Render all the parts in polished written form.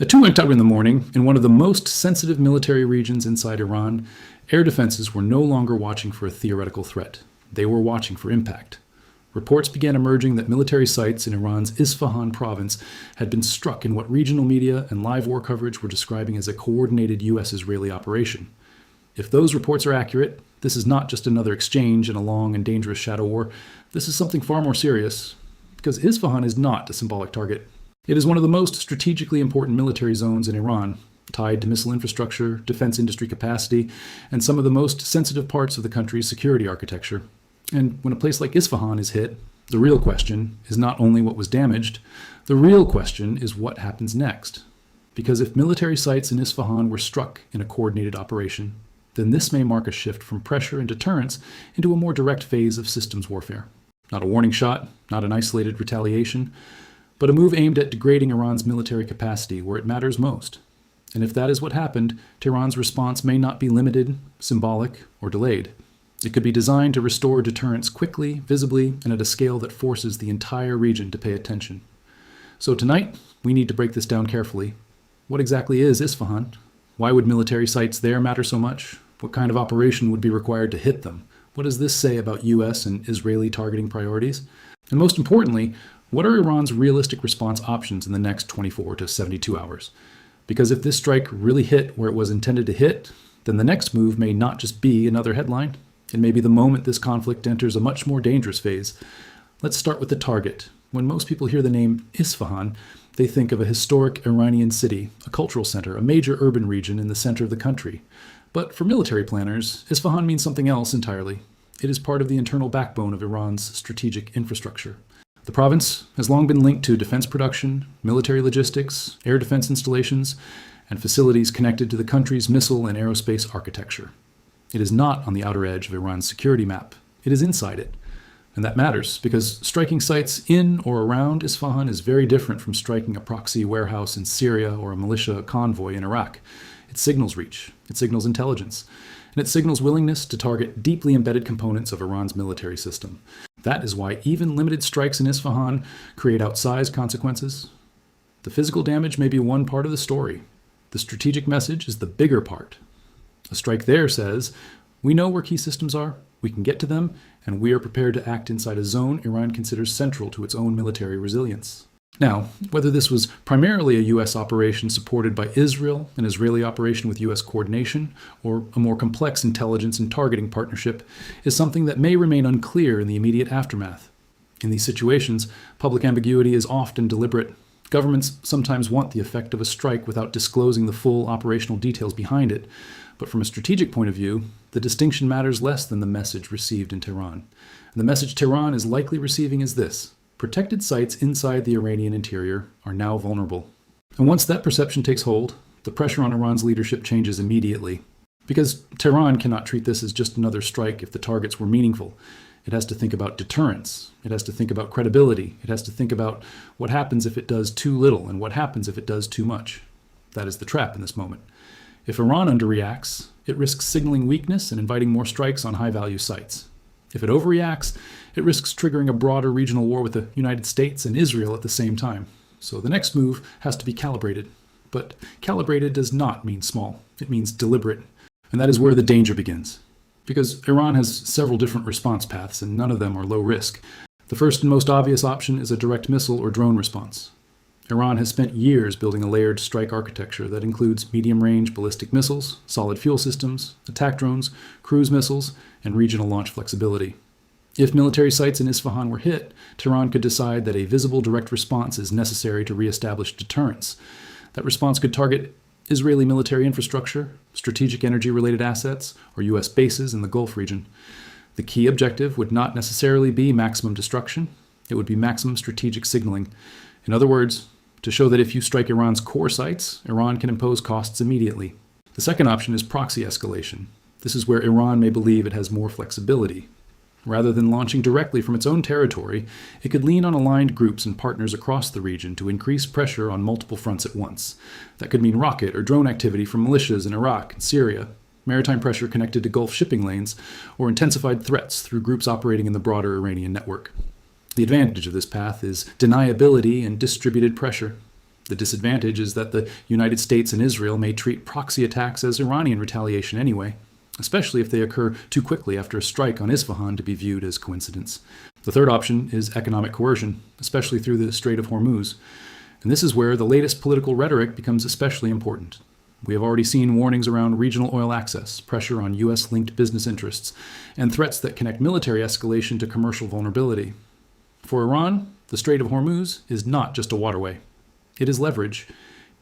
At 2 o'clock in the morning, in one of the most sensitive military regions inside Iran, air defenses were no longer watching for a theoretical threat. They were watching for impact. Reports began emerging that military sites in Iran's Isfahan province had been struck in what regional media and live war coverage were describing as a coordinated U.S.-Israeli operation. If those reports are accurate, this is not just another exchange in a long and dangerous shadow war. This is something far more serious, because Isfahan is not a symbolic target. It is one of the most strategically important military zones in Iran, tied to missile infrastructure, defense industry capacity, and some of the most sensitive parts of the country's security architecture. And when a place like Isfahan is hit, the real question is not only what was damaged, the real question is what happens next. Because if military sites in Isfahan were struck in a coordinated operation, then this may mark a shift from pressure and deterrence into a more direct phase of systems warfare. Not a warning shot, not an isolated retaliation, but a move aimed at degrading Iran's military capacity where it matters most. And if that is what happened, Tehran's response may not be limited, symbolic, or delayed. It could be designed to restore deterrence quickly, visibly, and at a scale that forces the entire region to pay attention. So tonight, we need to break this down carefully. What exactly is Isfahan? Why would military sites there matter so much? What kind of operation would be required to hit them? What does this say about U.S. and Israeli targeting priorities? And most importantly, what are Iran's realistic response options in the next 24 to 72 hours? Because if this strike really hit where it was intended to hit, then the next move may not just be another headline. It may be the moment this conflict enters a much more dangerous phase. Let's start with the target. When most people hear the name Isfahan, they think of a historic Iranian city, a cultural center, a major urban region in the center of the country. But for military planners, Isfahan means something else entirely. It is part of the internal backbone of Iran's strategic infrastructure. The province has long been linked to defense production, military logistics, air defense installations, and facilities connected to the country's missile and aerospace architecture. It is not on the outer edge of Iran's security map. It is inside it. And that matters because striking sites in or around Isfahan is very different from striking a proxy warehouse in Syria or a militia convoy in Iraq. It signals reach, it signals intelligence, and it signals willingness to target deeply embedded components of Iran's military system. That is why even limited strikes in Isfahan create outsized consequences. The physical damage may be one part of the story. The strategic message is the bigger part. A strike there says, we know where key systems are, we can get to them, and we are prepared to act inside a zone Iran considers central to its own military resilience. Now, whether this was primarily a U.S. operation supported by Israel, an Israeli operation with U.S. coordination, or a more complex intelligence and targeting partnership, is something that may remain unclear in the immediate aftermath. In these situations, public ambiguity is often deliberate. Governments sometimes want the effect of a strike without disclosing the full operational details behind it. But from a strategic point of view, the distinction matters less than the message received in Tehran. And the message Tehran is likely receiving is this: protected sites inside the Iranian interior are now vulnerable. And once that perception takes hold, the pressure on Iran's leadership changes immediately. Because Tehran cannot treat this as just another strike if the targets were meaningful. It has to think about deterrence. It has to think about credibility. It has to think about what happens if it does too little and what happens if it does too much. That is the trap in this moment. If Iran underreacts, it risks signaling weakness and inviting more strikes on high-value sites. If it overreacts, it risks triggering a broader regional war with the United States and Israel at the same time. So the next move has to be calibrated. But calibrated does not mean small. It means deliberate. And that is where the danger begins. Because Iran has several different response paths, and none of them are low risk. The first and most obvious option is a direct missile or drone response. Iran has spent years building a layered strike architecture that includes medium-range ballistic missiles, solid fuel systems, attack drones, cruise missiles, and regional launch flexibility. If military sites in Isfahan were hit, Tehran could decide that a visible direct response is necessary to reestablish deterrence. That response could target Israeli military infrastructure, strategic energy-related assets, or U.S. bases in the Gulf region. The key objective would not necessarily be maximum destruction. It would be maximum strategic signaling. In other words, to show that if you strike Iran's core sites, Iran can impose costs immediately. The second option is proxy escalation. This is where Iran may believe it has more flexibility. Rather than launching directly from its own territory, it could lean on aligned groups and partners across the region to increase pressure on multiple fronts at once. That could mean rocket or drone activity from militias in Iraq and Syria, maritime pressure connected to Gulf shipping lanes, or intensified threats through groups operating in the broader Iranian network. The advantage of this path is deniability and distributed pressure. The disadvantage is that the United States and Israel may treat proxy attacks as Iranian retaliation anyway, especially if they occur too quickly after a strike on Isfahan to be viewed as coincidence. The third option is economic coercion, especially through the Strait of Hormuz. And this is where the latest political rhetoric becomes especially important. We have already seen warnings around regional oil access, pressure on U.S.-linked business interests, and threats that connect military escalation to commercial vulnerability. For Iran, the Strait of Hormuz is not just a waterway. It is leverage.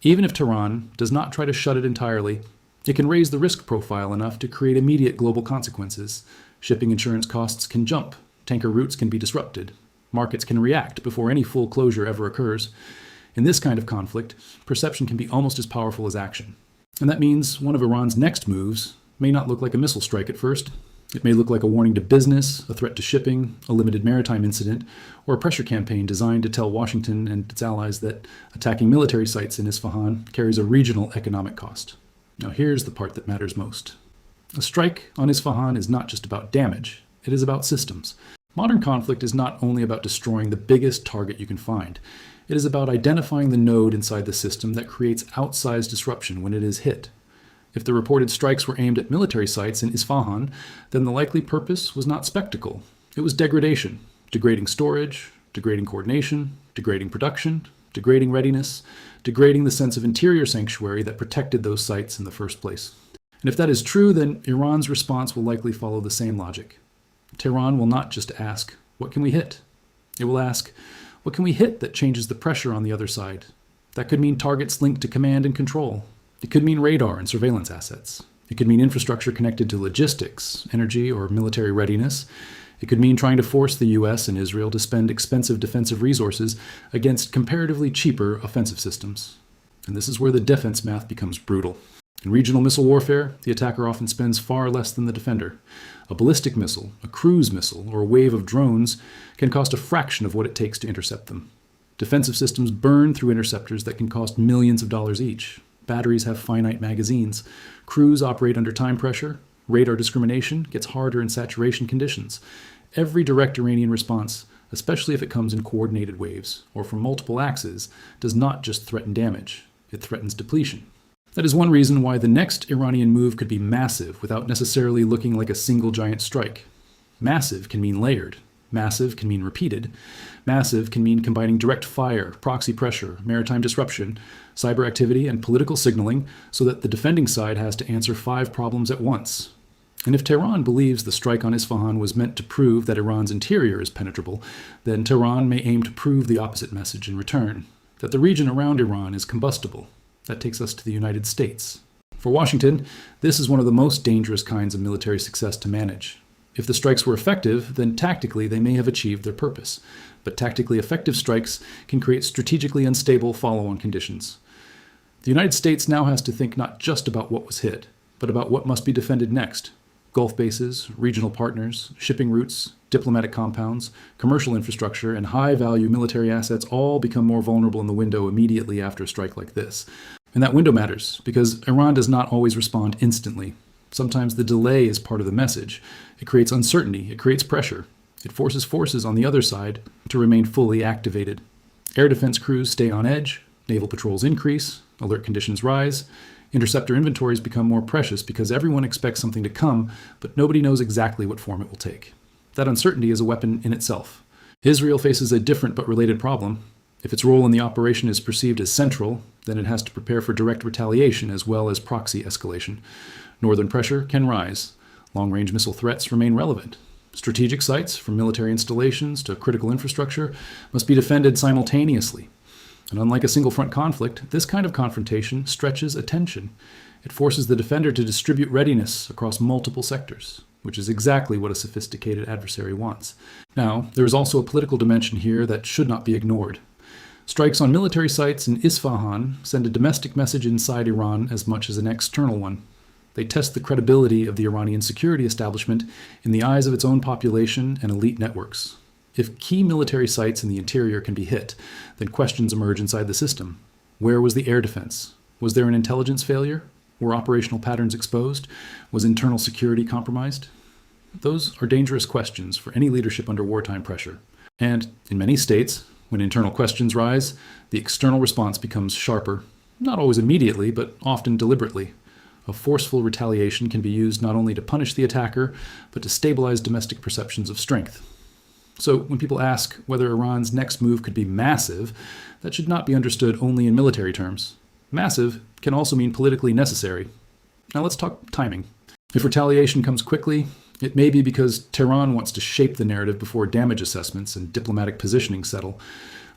Even if Tehran does not try to shut it entirely, it can raise the risk profile enough to create immediate global consequences. Shipping insurance costs can jump, tanker routes can be disrupted, markets can react before any full closure ever occurs. In this kind of conflict, perception can be almost as powerful as action. And that means one of Iran's next moves may not look like a missile strike at first. It may look like a warning to business, a threat to shipping, a limited maritime incident, or a pressure campaign designed to tell Washington and its allies that attacking military sites in Isfahan carries a regional economic cost. Now here's the part that matters most. A strike on Isfahan is not just about damage, it is about systems. Modern conflict is not only about destroying the biggest target you can find. It is about identifying the node inside the system that creates outsized disruption when it is hit. If the reported strikes were aimed at military sites in Isfahan, then the likely purpose was not spectacle. It was degradation, degrading storage, degrading coordination, degrading production, degrading readiness, degrading the sense of interior sanctuary that protected those sites in the first place. And if that is true, then Iran's response will likely follow the same logic. Tehran will not just ask, what can we hit? It will ask, what can we hit that changes the pressure on the other side? That could mean targets linked to command and control. It could mean radar and surveillance assets. It could mean infrastructure connected to logistics, energy, or military readiness. It could mean trying to force the US and Israel to spend expensive defensive resources against comparatively cheaper offensive systems. And this is where the defense math becomes brutal. In regional missile warfare, the attacker often spends far less than the defender. A ballistic missile, a cruise missile, or a wave of drones can cost a fraction of what it takes to intercept them. Defensive systems burn through interceptors that can cost millions of dollars each. Batteries have finite magazines. Crews operate under time pressure. Radar discrimination gets harder in saturation conditions. Every direct Iranian response, especially if it comes in coordinated waves or from multiple axes, does not just threaten damage. It threatens depletion. That is one reason why the next Iranian move could be massive without necessarily looking like a single giant strike. Massive can mean layered. Massive can mean repeated. Massive can mean combining direct fire, proxy pressure, maritime disruption, cyber activity, and political signaling so that the defending side has to answer 5 problems at once. And if Tehran believes the strike on Isfahan was meant to prove that Iran's interior is penetrable, then Tehran may aim to prove the opposite message in return, that the region around Iran is combustible. That takes us to the United States. For Washington, this is one of the most dangerous kinds of military success to manage. If the strikes were effective, then tactically they may have achieved their purpose. But tactically effective strikes can create strategically unstable follow-on conditions. The United States now has to think not just about what was hit, but about what must be defended next. Gulf bases, regional partners, shipping routes, diplomatic compounds, commercial infrastructure, and high-value military assets all become more vulnerable in the window immediately after a strike like this. And that window matters, because Iran does not always respond instantly. Sometimes the delay is part of the message. It creates uncertainty, it creates pressure. It forces forces on the other side to remain fully activated. Air defense crews stay on edge, naval patrols increase, alert conditions rise, interceptor inventories become more precious because everyone expects something to come, but nobody knows exactly what form it will take. That uncertainty is a weapon in itself. Israel faces a different but related problem. If its role in the operation is perceived as central, then it has to prepare for direct retaliation as well as proxy escalation. Northern pressure can rise. Long-range missile threats remain relevant. Strategic sites, from military installations to critical infrastructure, must be defended simultaneously. And unlike a single-front conflict, this kind of confrontation stretches attention. It forces the defender to distribute readiness across multiple sectors, which is exactly what a sophisticated adversary wants. Now, there is also a political dimension here that should not be ignored. Strikes on military sites in Isfahan send a domestic message inside Iran as much as an external one. They test the credibility of the Iranian security establishment in the eyes of its own population and elite networks. If key military sites in the interior can be hit, then questions emerge inside the system. Where was the air defense? Was there an intelligence failure? Were operational patterns exposed? Was internal security compromised? Those are dangerous questions for any leadership under wartime pressure. And in many states, When internal questions rise, the external response becomes sharper, not always immediately, but often deliberately. A forceful retaliation can be used not only to punish the attacker, but to stabilize domestic perceptions of strength. So when people ask whether Iran's next move could be massive, that should not be understood only in military terms. Massive can also mean politically necessary. Now let's talk timing. If retaliation comes quickly, it may be because Tehran wants to shape the narrative before damage assessments and diplomatic positioning settle.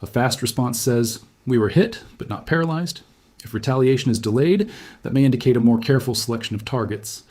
A fast response says, "We were hit, but not paralyzed." If retaliation is delayed, that may indicate a more careful selection of targets,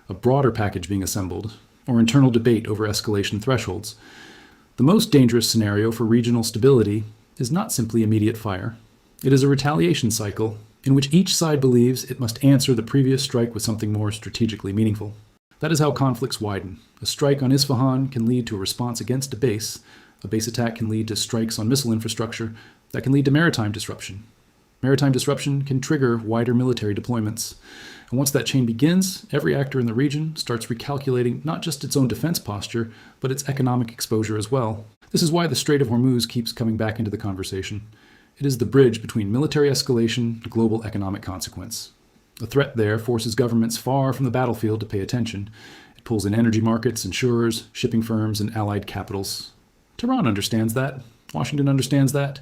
a broader package being assembled, or internal debate over escalation thresholds. The most dangerous scenario for regional stability is not simply immediate fire. It is a retaliation cycle in which each side believes it must answer the previous strike with something more strategically meaningful. That is how conflicts widen. A strike on Isfahan can lead to a response against a base attack can lead to strikes on missile infrastructure, that can lead to maritime disruption. Maritime disruption can trigger wider military deployments. And once that chain begins, every actor in the region starts recalculating not just its own defense posture, but its economic exposure as well. This is why the Strait of Hormuz keeps coming back into the conversation. It is the bridge between military escalation and global economic consequence. The threat there forces governments far from the battlefield to pay attention. It pulls in energy markets, insurers, shipping firms, and allied capitals. Tehran understands that. Washington understands that.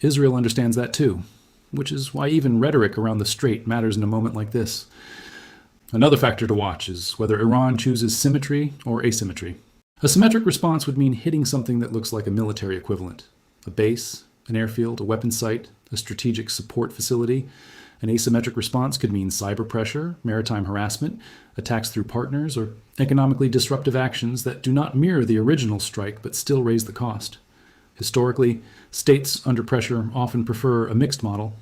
Israel understands that too, which is why even rhetoric around the strait matters in a moment like this. Another factor to watch is whether Iran chooses symmetry or asymmetry. A symmetric response would mean hitting something that looks like a military equivalent: a base, an airfield, a weapon site, a strategic support facility. An asymmetric response could mean cyber pressure, maritime harassment, attacks through partners, or economically disruptive actions that do not mirror the original strike but still raise the cost. Historically, states under pressure often prefer a mixed model: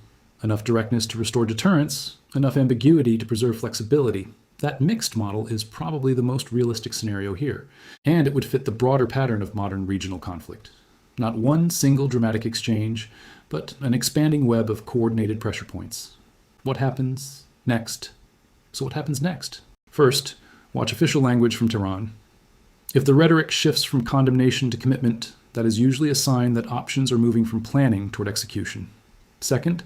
enough directness to restore deterrence, enough ambiguity to preserve flexibility. That mixed model is probably the most realistic scenario here, and it would fit the broader pattern of modern regional conflict. Not one single dramatic exchange, but an expanding web of coordinated pressure points. What happens next? So what happens next? First, watch official language from Tehran. If the rhetoric shifts from condemnation to commitment, that is usually a sign that options are moving from planning toward execution. Second,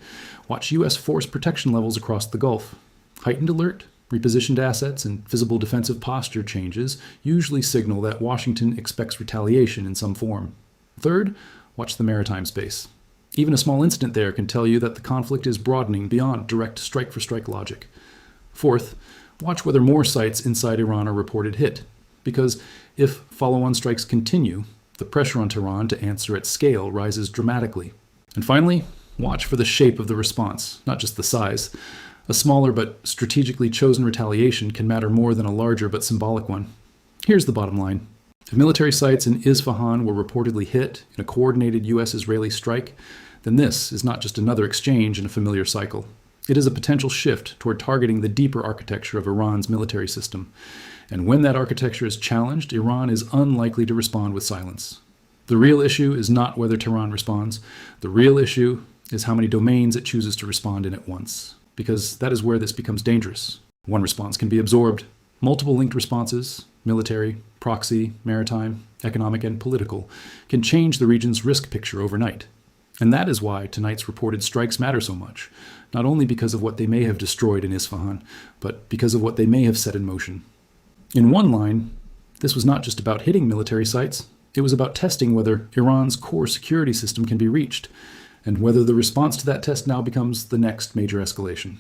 watch U.S. force protection levels across the Gulf. Heightened alert, repositioned assets, and visible defensive posture changes usually signal that Washington expects retaliation in some form. Third, watch the maritime space. Even a small incident there can tell you that the conflict is broadening beyond direct strike-for-strike logic. Fourth, watch whether more sites inside Iran are reported hit, because if follow-on strikes continue, the pressure on Tehran to answer at scale rises dramatically. And finally, watch for the shape of the response, not just the size. A smaller but strategically chosen retaliation can matter more than a larger but symbolic one. Here's the bottom line. If military sites in Isfahan were reportedly hit in a coordinated U.S.-Israeli strike, then this is not just another exchange in a familiar cycle. It is a potential shift toward targeting the deeper architecture of Iran's military system. And when that architecture is challenged, Iran is unlikely to respond with silence. The real issue is not whether Tehran responds. The real issue is how many domains it chooses to respond in at once, because that is where this becomes dangerous. One response can be absorbed. Multiple linked responses, military, proxy, maritime, economic, and political, can change the region's risk picture overnight. And that is why tonight's reported strikes matter so much, not only because of what they may have destroyed in Isfahan, but because of what they may have set in motion. In one line, this was not just about hitting military sites, it was about testing whether Iran's core security system can be reached, and whether the response to that test now becomes the next major escalation.